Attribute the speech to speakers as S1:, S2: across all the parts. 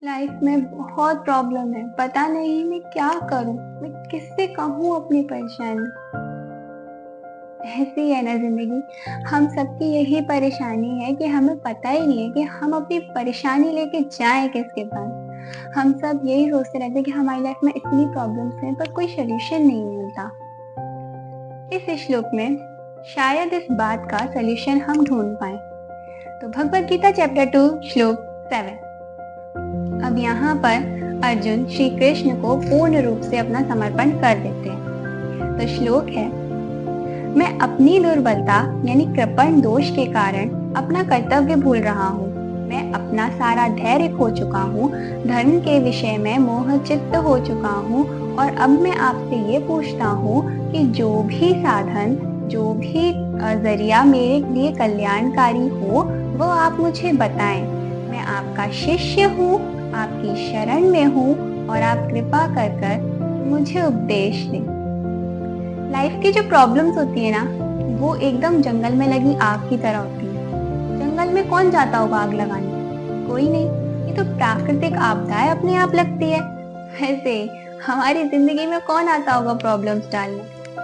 S1: Life में बहुत problem है, पता नहीं मैं क्या करूं, मैं किससे कहूं अपनी परेशानी। ऐसी है ना जिंदगी। हम सबकी यही परेशानी है कि हमें पता ही नहीं है कि हम अपनी परेशानी लेके जाएं किसके पास। हम सब यही सोचते रहते हैं कि हमारी लाइफ में इतनी प्रॉब्लम्स हैं पर कोई सोल्यूशन नहीं मिलता। इस श्लोक में शायद इस बात का सोल्यूशन हम ढूंढ पाए। तो भगवत गीता चैप्टर 2 श्लोक 7। अब यहाँ पर अर्जुन श्री कृष्ण को पूर्ण रूप से अपना समर्पण कर देते हैं। तो श्लोक है, मैं अपनी दुर्बलता यानी कृपण दोष के कारण अपना कर्तव्य भूल रहा हूँ। मैं अपना सारा धैर्य खो चुका हूँ, धर्म के विषय में मोहचित्त हो चुका हूँ और अब मैं आपसे ये पूछता हूँ कि जो भी साधन, जो भी जरिया मेरे लिए कल्याणकारी हो वो आप मुझे बताएं। मैं आपका शिष्य हूँ, आपकी शरण में हूँ और आप कृपा कर कर मुझे उपदेश दें। लाइफ की जो प्रॉब्लम्स होती है ना, वो एकदम जंगल में लगी आग की तरह होती है। जंगल में कौन जाता होगा आग लगाने? कोई नहीं। ये तो प्राकृतिक आपदाएं अपने आप लगती है। वैसे हमारी जिंदगी में कौन आता होगा प्रॉब्लम्स डालने?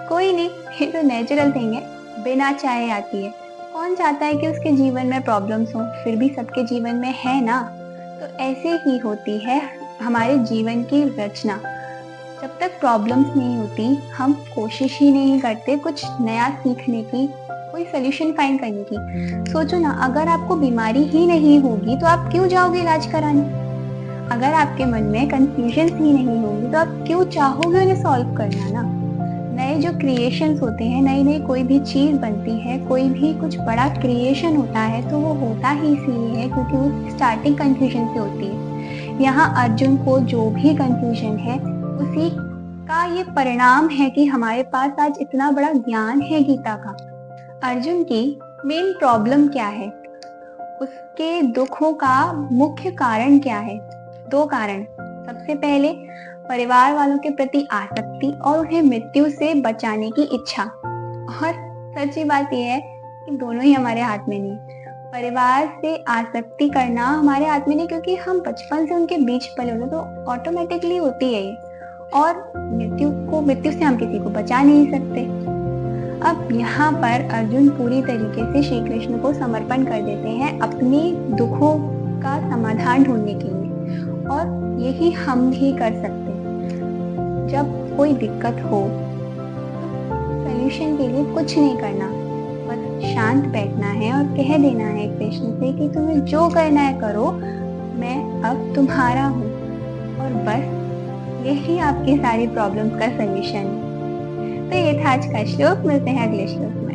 S1: कोई नहीं। ये तो नेचुरल थिंग है, बिना चाहे आती है। कौन चाहता है कि उसके जीवन में प्रॉब्लम्स हो? फिर भी सबके जीवन में है ना। तो ऐसे ही होती है हमारे जीवन की रचना। जब तक प्रॉब्लम्स नहीं होती हम कोशिश ही नहीं करते कुछ नया सीखने की, कोई सोल्यूशन फाइंड करने की। सोचो ना, अगर आपको बीमारी ही नहीं होगी तो आप क्यों जाओगे इलाज कराने? अगर आपके मन में कंफ्यूजन ही नहीं होगी तो आप क्यों चाहोगे उन्हें सॉल्व करना ना। नए जो क्रिएशंस होते हैं, नई नई कोई भी चीज़ बनती है, कोई भी कुछ बड़ा क्रिएशन होता है तो वो होता ही इसीलिए है क्योंकि वो स्टार्टिंग कंफ्यूजन से होती है। यहाँ अर्जुन को जो भी कंफ्यूजन है उसी का ये परिणाम है कि हमारे पास आज इतना बड़ा ज्ञान है गीता का। अर्जुन की मेन प्रॉब्लम क्या है, उसके दुखों का मुख्य कारण क्या है? दो कारण। सबसे पहले परिवार वालों के प्रति आसक्ति और उन्हें मृत्यु से बचाने की इच्छा। और सच्ची बात यह है कि दोनों ही हमारे हाथ में नहीं। परिवार से आसक्ति करना हमारे हाथ में नहीं क्योंकि हम बचपन से उनके बीच पले होते तो ऑटोमेटिकली होती है ये। और मृत्यु से हम किसी को बचा नहीं सकते। अब यहाँ पर अर्जुन पूरी तरीके से श्री कृष्ण को समर्पण कर देते हैं अपने दुखों का समाधान ढूंढने के लिए, और यही हम भी कर सकते हैं। जब कोई दिक्कत हो तो सॉल्यूशन के लिए कुछ नहीं करना, बस शांत बैठना है और कह देना है कृष्ण से कि तुम्हें जो करना है करो, मैं अब तुम्हारा हूँ। और बस यही आपकी सारी प्रॉब्लम्स का सॉल्यूशन है। तो ये था आज का श्लोक। मिलते हैं अगले श्लोक में।